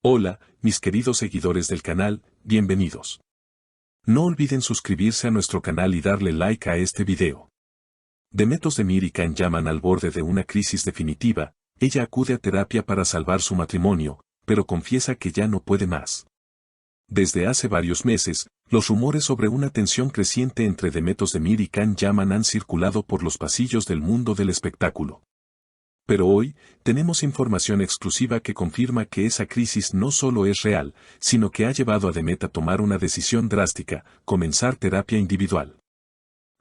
Hola, mis queridos seguidores del canal, bienvenidos. No olviden suscribirse a nuestro canal y darle like a este video. Demet Özdemir y Can Yaman al borde de una crisis definitiva. Ella acude a terapia para salvar su matrimonio, pero confiesa que ya no puede más. Desde hace varios meses, los rumores sobre una tensión creciente entre Demet Özdemir y Can Yaman han circulado por los pasillos del mundo del espectáculo. Pero hoy, tenemos información exclusiva que confirma que esa crisis no solo es real, sino que ha llevado a Demet a tomar una decisión drástica: comenzar terapia individual.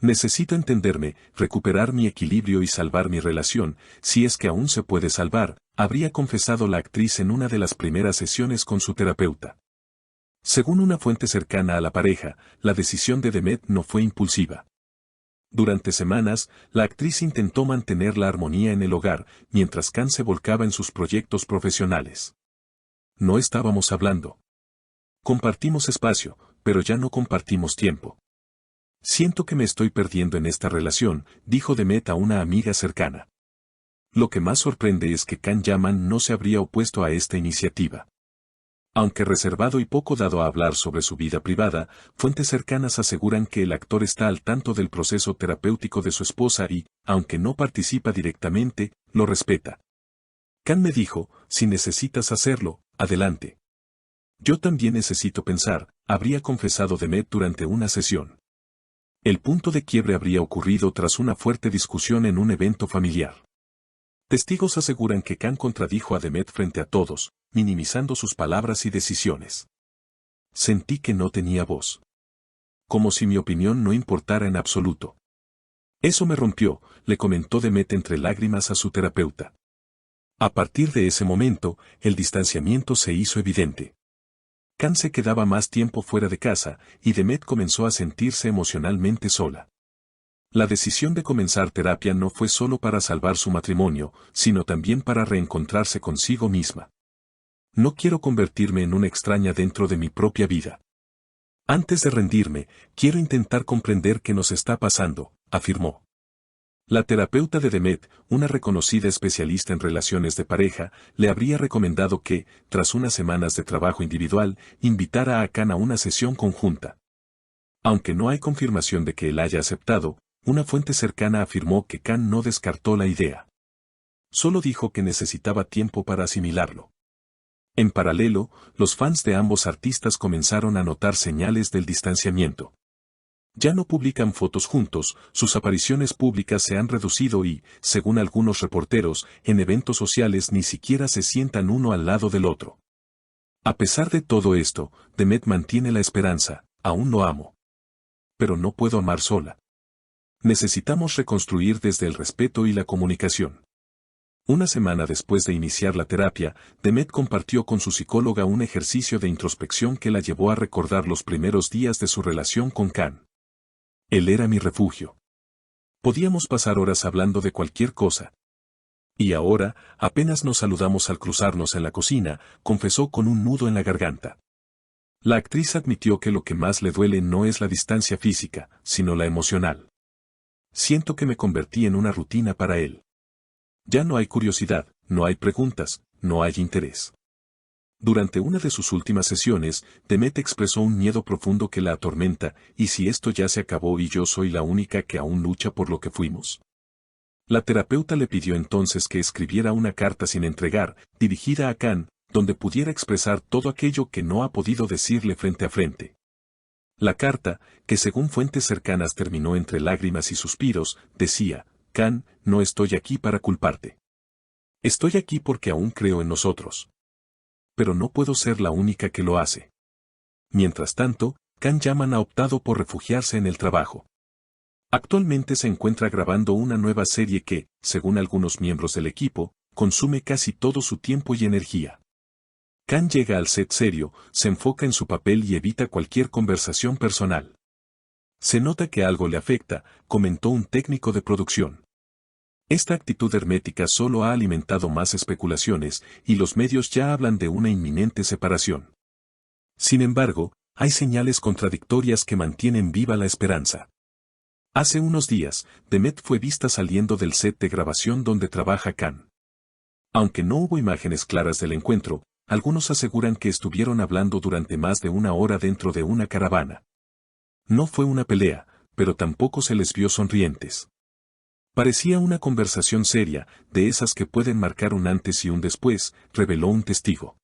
Necesito entenderme, recuperar mi equilibrio y salvar mi relación, si es que aún se puede salvar, habría confesado la actriz en una de las primeras sesiones con su terapeuta. Según una fuente cercana a la pareja, la decisión de Demet no fue impulsiva. Durante semanas, la actriz intentó mantener la armonía en el hogar, mientras Can se volcaba en sus proyectos profesionales. No estábamos hablando. Compartimos espacio, pero ya no compartimos tiempo. Siento que me estoy perdiendo en esta relación, dijo Demet a una amiga cercana. Lo que más sorprende es que Can Yaman no se habría opuesto a esta iniciativa. Aunque reservado y poco dado a hablar sobre su vida privada, fuentes cercanas aseguran que el actor está al tanto del proceso terapéutico de su esposa y, aunque no participa directamente, lo respeta. Can me dijo: si necesitas hacerlo, adelante. Yo también necesito pensar, habría confesado Demet durante una sesión. El punto de quiebre habría ocurrido tras una fuerte discusión en un evento familiar. Testigos aseguran que Can contradijo a Demet frente a todos, minimizando sus palabras y decisiones. Sentí que no tenía voz. Como si mi opinión no importara en absoluto. Eso me rompió, le comentó Demet entre lágrimas a su terapeuta. A partir de ese momento, el distanciamiento se hizo evidente. Can se quedaba más tiempo fuera de casa, y Demet comenzó a sentirse emocionalmente sola. La decisión de comenzar terapia no fue solo para salvar su matrimonio, sino también para reencontrarse consigo misma. No quiero convertirme en una extraña dentro de mi propia vida. Antes de rendirme, quiero intentar comprender qué nos está pasando, afirmó. La terapeuta de Demet, una reconocida especialista en relaciones de pareja, le habría recomendado que, tras unas semanas de trabajo individual, invitara a Can a una sesión conjunta. Aunque no hay confirmación de que él haya aceptado, una fuente cercana afirmó que Can no descartó la idea. Solo dijo que necesitaba tiempo para asimilarlo. En paralelo, los fans de ambos artistas comenzaron a notar señales del distanciamiento. Ya no publican fotos juntos, sus apariciones públicas se han reducido y, según algunos reporteros, en eventos sociales ni siquiera se sientan uno al lado del otro. A pesar de todo esto, Demet mantiene la esperanza: aún lo amo. Pero no puedo amar sola. Necesitamos reconstruir desde el respeto y la comunicación. Una semana después de iniciar la terapia, Demet compartió con su psicóloga un ejercicio de introspección que la llevó a recordar los primeros días de su relación con Can. Él era mi refugio. Podíamos pasar horas hablando de cualquier cosa. Y ahora, apenas nos saludamos al cruzarnos en la cocina, confesó con un nudo en la garganta. La actriz admitió que lo que más le duele no es la distancia física, sino la emocional. Siento que me convertí en una rutina para él. Ya no hay curiosidad, no hay preguntas, no hay interés. Durante una de sus últimas sesiones, Demet expresó un miedo profundo que la atormenta: ¿y si esto ya se acabó y yo soy la única que aún lucha por lo que fuimos? La terapeuta le pidió entonces que escribiera una carta sin entregar, dirigida a Can, donde pudiera expresar todo aquello que no ha podido decirle frente a frente. La carta, que según fuentes cercanas terminó entre lágrimas y suspiros, decía: Can, no estoy aquí para culparte. Estoy aquí porque aún creo en nosotros. Pero no puedo ser la única que lo hace. Mientras tanto, Can Yaman ha optado por refugiarse en el trabajo. Actualmente se encuentra grabando una nueva serie que, según algunos miembros del equipo, consume casi todo su tiempo y energía. Can llega al set serio, se enfoca en su papel y evita cualquier conversación personal. Se nota que algo le afecta, comentó un técnico de producción. Esta actitud hermética solo ha alimentado más especulaciones, y los medios ya hablan de una inminente separación. Sin embargo, hay señales contradictorias que mantienen viva la esperanza. Hace unos días, Demet fue vista saliendo del set de grabación donde trabaja Can. Aunque no hubo imágenes claras del encuentro, algunos aseguran que estuvieron hablando durante más de una hora dentro de una caravana. No fue una pelea, pero tampoco se les vio sonrientes. Parecía una conversación seria, de esas que pueden marcar un antes y un después, reveló un testigo.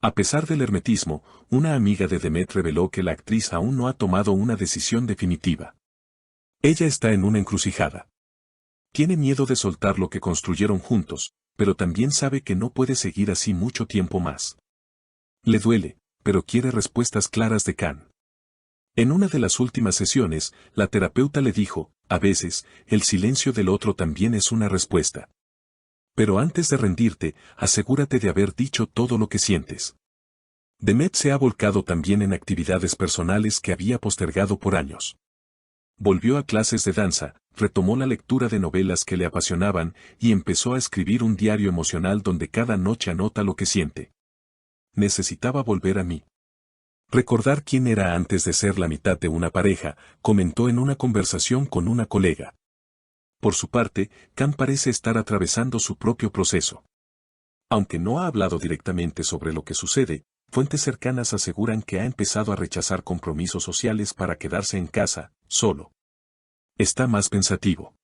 A pesar del hermetismo, una amiga de Demet reveló que la actriz aún no ha tomado una decisión definitiva. Ella está en una encrucijada. Tiene miedo de soltar lo que construyeron juntos, pero también sabe que no puede seguir así mucho tiempo más. Le duele, pero quiere respuestas claras de Khan. En una de las últimas sesiones, la terapeuta le dijo, a veces, el silencio del otro también es una respuesta. Pero antes de rendirte, asegúrate de haber dicho todo lo que sientes. Demet se ha volcado también en actividades personales que había postergado por años. Volvió a clases de danza, retomó la lectura de novelas que le apasionaban y empezó a escribir un diario emocional donde cada noche anota lo que siente. Necesitaba volver a mí. Recordar quién era antes de ser la mitad de una pareja, comentó en una conversación con una colega. Por su parte, Khan parece estar atravesando su propio proceso. Aunque no ha hablado directamente sobre lo que sucede, fuentes cercanas aseguran que ha empezado a rechazar compromisos sociales para quedarse en casa, solo. Está más pensativo.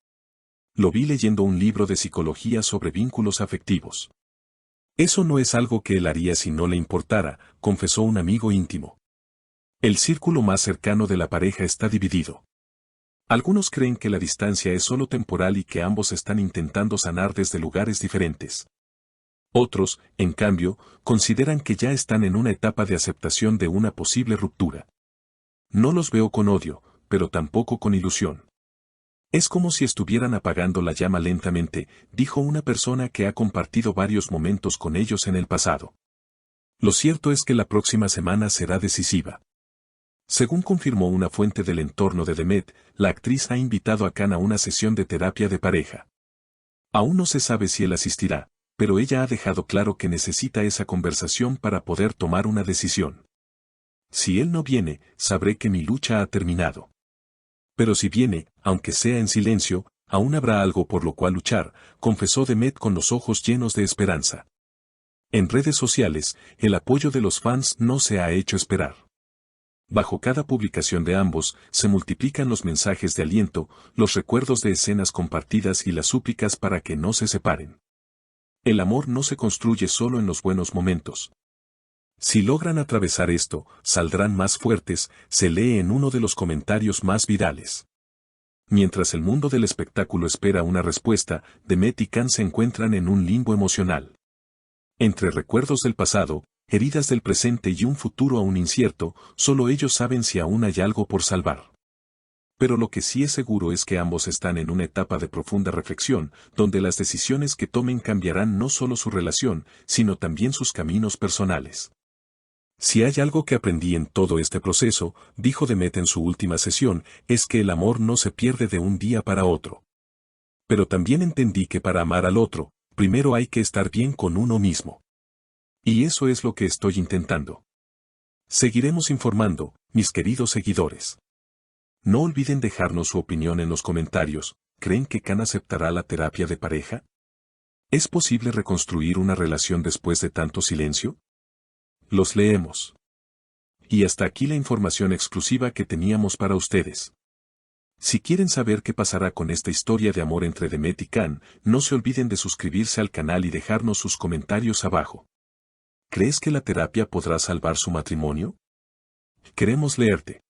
Lo vi leyendo un libro de psicología sobre vínculos afectivos. Eso no es algo que él haría si no le importara, confesó un amigo íntimo. El círculo más cercano de la pareja está dividido. Algunos creen que la distancia es solo temporal y que ambos están intentando sanar desde lugares diferentes. Otros, en cambio, consideran que ya están en una etapa de aceptación de una posible ruptura. No los veo con odio, pero tampoco con ilusión. Es como si estuvieran apagando la llama lentamente, dijo una persona que ha compartido varios momentos con ellos en el pasado. Lo cierto es que la próxima semana será decisiva. Según confirmó una fuente del entorno de Demet, la actriz ha invitado a Khan a una sesión de terapia de pareja. Aún no se sabe si él asistirá, pero ella ha dejado claro que necesita esa conversación para poder tomar una decisión. Si él no viene, sabré que mi lucha ha terminado. Pero si viene, aunque sea en silencio, aún habrá algo por lo cual luchar, confesó Demet con los ojos llenos de esperanza. En redes sociales, el apoyo de los fans no se ha hecho esperar. Bajo cada publicación de ambos, se multiplican los mensajes de aliento, los recuerdos de escenas compartidas y las súplicas para que no se separen. El amor no se construye solo en los buenos momentos. Si logran atravesar esto, saldrán más fuertes, se lee en uno de los comentarios más virales. Mientras el mundo del espectáculo espera una respuesta, Demet y Khan se encuentran en un limbo emocional. Entre recuerdos del pasado, heridas del presente y un futuro aún incierto, solo ellos saben si aún hay algo por salvar. Pero lo que sí es seguro es que ambos están en una etapa de profunda reflexión, donde las decisiones que tomen cambiarán no solo su relación, sino también sus caminos personales. Si hay algo que aprendí en todo este proceso, dijo Demet en su última sesión, es que el amor no se pierde de un día para otro. Pero también entendí que para amar al otro, primero hay que estar bien con uno mismo. Y eso es lo que estoy intentando. Seguiremos informando, mis queridos seguidores. No olviden dejarnos su opinión en los comentarios. ¿Creen que Khan aceptará la terapia de pareja? ¿Es posible reconstruir una relación después de tanto silencio? Los leemos. Y hasta aquí la información exclusiva que teníamos para ustedes. Si quieren saber qué pasará con esta historia de amor entre Demet y Khan, no se olviden de suscribirse al canal y dejarnos sus comentarios abajo. ¿Crees que la terapia podrá salvar su matrimonio? Queremos leerte.